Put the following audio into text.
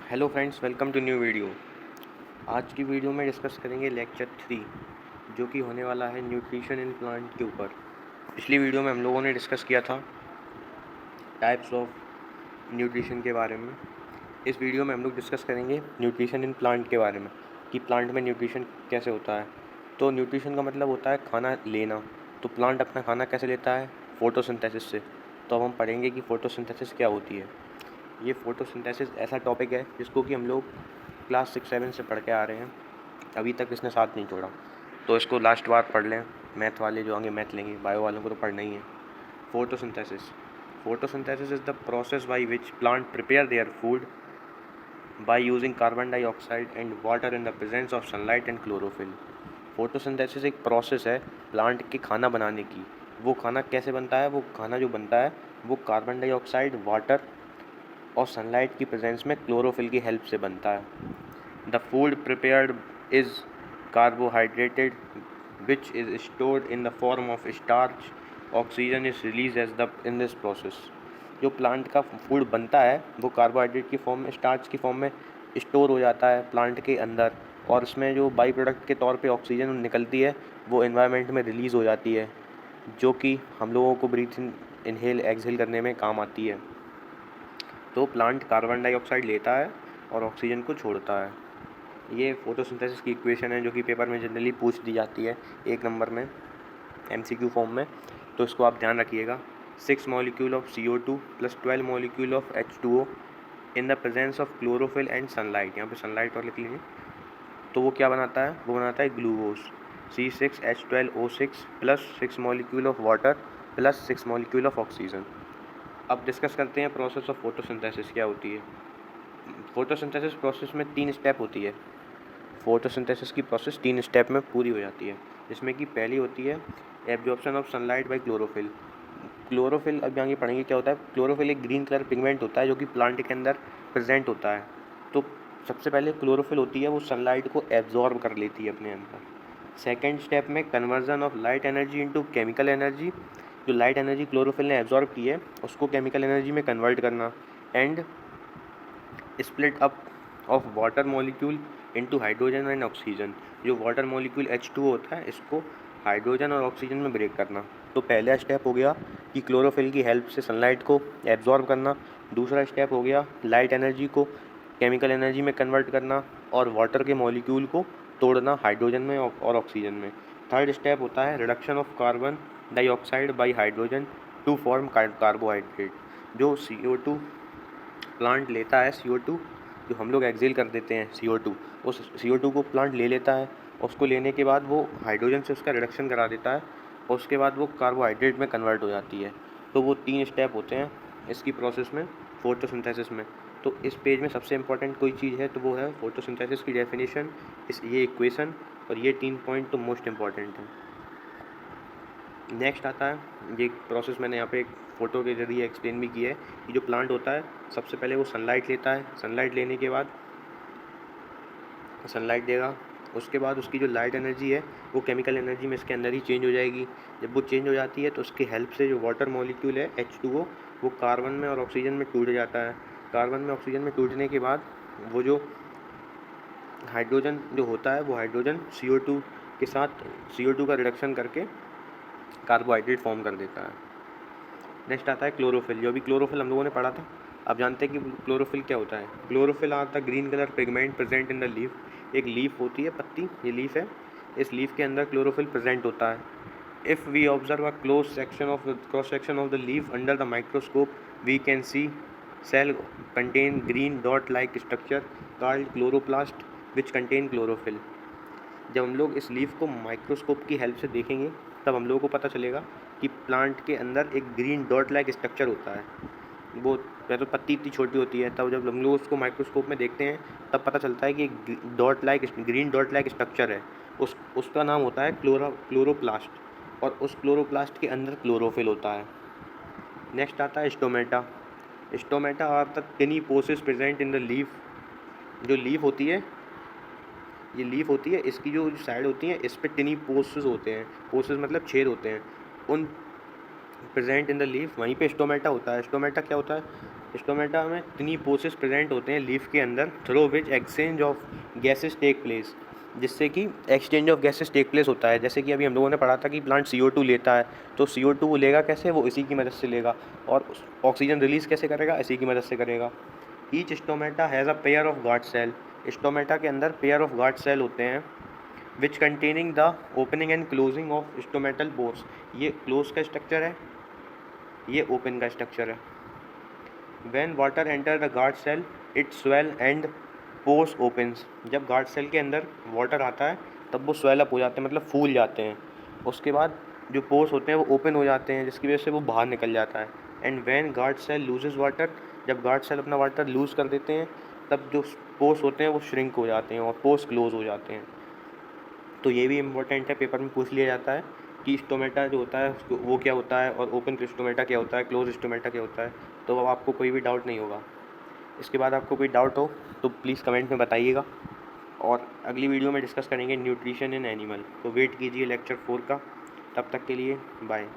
Hello friends, welcome to new video. आज की video में डिस्कस करेंगे लेक्चर 3, जो कि होने वाला है न्यूट्रिशन इन प्लांट के ऊपर। पिछली वीडियो में हम लोगों ने डिस्कस किया था टाइप्स ऑफ न्यूट्रिशन के बारे में। इस वीडियो में हम लोग डिस्कस करेंगे न्यूट्रिशन इन प्लांट के बारे में कि प्लांट में न्यूट्रिशन कैसे होता है। तो न्यूट्रिशन का मतलब होता है खाना लेना। तो प्लांट अपना खाना कैसे लेता है? फोटोसिंथेसिस से। तो अब हम पढ़ेंगे कि फोटोसिंथेसिस क्या होती है। ये फोटोसिंथेसिस ऐसा टॉपिक है जिसको कि हम लोग क्लास 6-7 से पढ़ के आ रहे हैं, अभी तक इसने साथ नहीं छोड़ा। तो इसको लास्ट बार पढ़ लें। मैथ वाले जो आगे मैथ लेंगे, बायो वालों को तो पढ़ना ही है। Photosynthesis photosynthesis is the process by which plant prepare their food by using carbon dioxide and water in the presence of sunlight and chlorophyll. Photosynthesis एक प्रोसेस है प्लांट के खाना बनाने की। वो खाना कैसे बनता है? वो खाना जो बनता है वो कार्बन डाइऑक्साइड, वाटर और सनलाइट की प्रेजेंस में क्लोरोफिल की हेल्प से बनता है। The food prepared is carbohydrated which is stored in the form of starch. Oxygen is release as the in this process. जो प्लांट का फूड बनता है वो कार्बोहाइड्रेट की फॉर्म में, स्टार्च की फॉर्म में स्टोर हो जाता है प्लांट के अंदर, और इसमें जो बाई प्रोडक्ट के तौर पे ऑक्सीजन निकलती है वो एनवायरनमेंट में रिलीज़ हो जाती है, जो कि हम लोगों को ब्रीथ इनहेल एक्सहेल करने में काम आती है। तो प्लांट कार्बन डाइऑक्साइड लेता है और ऑक्सीजन को छोड़ता है। ये फोटोसिंथेसिस की इक्वेशन है जो कि पेपर में जनरली पूछ दी जाती है 1 नंबर में, MCQ फॉर्म में। तो इसको आप ध्यान रखिएगा। 6 molecule of CO2 plus 12 molecule of H2O in the presence of chlorophyll and sunlight. यहाँ पे सनलाइट और लिख लेंगे। तो वो क्या बनाता है? वो बनाता है glucose C6H12O6 plus 6 molecule of water plus 6 molecule of oxygen. अब डिस्कस करते हैं प्रोसेस ऑफ फोटोसिंथेसिस क्या होती है। फोटोसिंथेसिस प्रोसेस में 3 स्टेप होती है। फोटोसिंथेसिस की प्रोसेस 3 स्टेप में पूरी हो जाती है, जिसमें कि पहली होती है absorption of sunlight bye chlorophyll. Chlorophyll अब आगे पढ़ेंगे क्या होता है। क्लोरोफिल एक ग्रीन कलर पिगमेंट होता है जो कि प्लांट के अंदर प्रेजेंट होता है। तो सबसे पहले क्लोरोफिल होती है वो सनलाइट को एब्जॉर्ब कर लेती है अपने अंदर। सेकेंड स्टेप में conversion of light energy into chemical energy. जो लाइट एनर्जी क्लोरोफिल ने एब्जॉर्ब की है उसको केमिकल एनर्जी में कन्वर्ट करना। And split up of water molecule into hydrogen and oxygen. जो वाटर मॉलिक्यूल H2O होता है इसको हाइड्रोजन और ऑक्सीजन में ब्रेक करना। तो पहला स्टेप हो गया कि क्लोरोफिल की हेल्प से सनलाइट को एब्जॉर्ब करना। दूसरा स्टेप हो गया लाइट एनर्जी को केमिकल एनर्जी में कन्वर्ट करना और वाटर के मॉलिक्यूल को तोड़ना हाइड्रोजन में और ऑक्सीजन में। थर्ड स्टेप होता है reduction of carbon dioxide by hydrogen to form carbohydrate. जो CO2 प्लांट लेता है, CO2 जो हम लोग एक्सेल कर देते हैं CO2, उस CO2 को प्लांट ले लेता है। उसको लेने के बाद वो हाइड्रोजन से उसका रिडक्शन करा देता है और उसके बाद वो कार्बोहाइड्रेट में कन्वर्ट हो जाती है। तो वो 3 स्टेप होते हैं इसकी प्रोसेस में, फोटोसिंथेसिस में। तो इस पेज में सबसे इंपॉर्टेंट कोई चीज़ है तो वो है फोटोसिंथेसिस की डेफिनेशन, ये इक्वेशन और ये 3 पॉइंट तो मोस्ट इंपॉर्टेंट हैं। नेक्स्ट आता है, ये प्रोसेस मैंने यहाँ पे एक फ़ोटो के ज़रिए एक्सप्लेन भी किया है कि जो प्लांट होता है सबसे पहले वो सनलाइट लेता है। सनलाइट लेने के बाद सनलाइट देगा, उसके बाद उसकी जो लाइट एनर्जी है वो केमिकल एनर्जी में इसके अंदर ही चेंज हो जाएगी। जब वो चेंज हो जाती है तो उसकी हेल्प से जो वाटर मॉलिक्यूल है H2O वो कार्बन में और ऑक्सीजन में टूट जाता है। कार्बन में ऑक्सीजन में टूटने के बाद वो जो हाइड्रोजन जो होता है वो हाइड्रोजन CO2 के साथ CO2 का रिडक्शन करके कार्बोहाइड्रेट फॉर्म कर देता है। नेक्स्ट आता है क्लोरोफिल। जो अभी क्लोरोफिल हम लोगों ने पढ़ा था, आप जानते हैं कि क्लोरोफिल क्या होता है। Chlorophyll are the green colour pigment present in the leaf. एक लीफ होती है, पत्ती, ये लीफ है। इस लीफ के अंदर क्लोरोफिल प्रेजेंट होता है। If we observe a cross section of the leaf under the microscope we can see cell contain green dot like structure called chloroplast which contain chlorophyll. जब हम लोग इस लीफ को माइक्रोस्कोप की हेल्प से देखेंगे तब हम लोगों को पता चलेगा कि प्लांट के अंदर एक ग्रीन डॉट लाइक स्ट्रक्चर होता है। वो या तो पत्ती इतनी छोटी होती है, तब जब हम लोग उसको माइक्रोस्कोप में देखते हैं तब पता चलता है कि एक ग्रीन डॉट लाइक स्ट्रक्चर है। उसका नाम होता है क्लोरोप्लास्ट, और उस क्लोरोप्लास्ट के अंदर क्लोरोफिल होता है। नेक्स्ट आता है stomata. Stomata are the tiny pores present in the leaf. जो लीफ होती है, ये लीफ होती है, इसकी जो साइड होती है इस पे टिनी पोसेस होते हैं। पोसेस मतलब छेद होते हैं। उन प्रेजेंट इन द लीफ, वहीं पे स्टोमेटा होता है। स्टोमेटा क्या होता है? स्टोमेटा में 3 पोसेस प्रेजेंट होते हैं लीफ के अंदर, through which exchange of gases take place, जिससे कि exchange of gases take place होता है। जैसे कि अभी हम लोगों ने पढ़ा था कि प्लांट CO2 लेता है, तो CO2 वो लेगा कैसे, वो इसी की मदद से लेगा, और ऑक्सीजन रिलीज़ कैसे करेगा, इसी की मदद से करेगा। Each stomata has a pair of guard cell. Stomata के अंदर पेयर ऑफ गार्ड सेल होते हैं, which containing the opening and closing of stomatal pores. ये क्लोज का स्ट्रक्चर है, ये ओपन का स्ट्रक्चर है। When water enter the guard cell, it swell and pores opens। जब गार्ड सेल के अंदर वाटर आता है तब वो स्वेल अप हो जाते हैं, मतलब फूल जाते हैं। उसके बाद जो पोर्स होते हैं वो ओपन हो जाते हैं, जिसकी वजह से वो बाहर निकल जाता है। And when guard cell loses water, जब गार्ड सेल अपना वाटर लूज़ कर देते हैं तब जो पोर्स होते हैं वो श्रिंक हो जाते हैं और पोर्स क्लोज हो जाते हैं। तो ये भी इम्पोर्टेंट है, पेपर में पूछ लिया जाता है कि स्टोमेटा जो होता है उसको वो क्या होता है, और ओपन स्टोमेटा क्या होता है, क्लोज स्टोमेटा क्या होता है। तो अब आपको कोई भी डाउट नहीं होगा। इसके बाद आपको कोई डाउट हो तो प्लीज़ कमेंट में बताइएगा, और अगली वीडियो में डिस्कस करेंगे न्यूट्रिशन इन एनिमल। तो वेट कीजिए लेक्चर 4 का। तब तक के लिए बाय।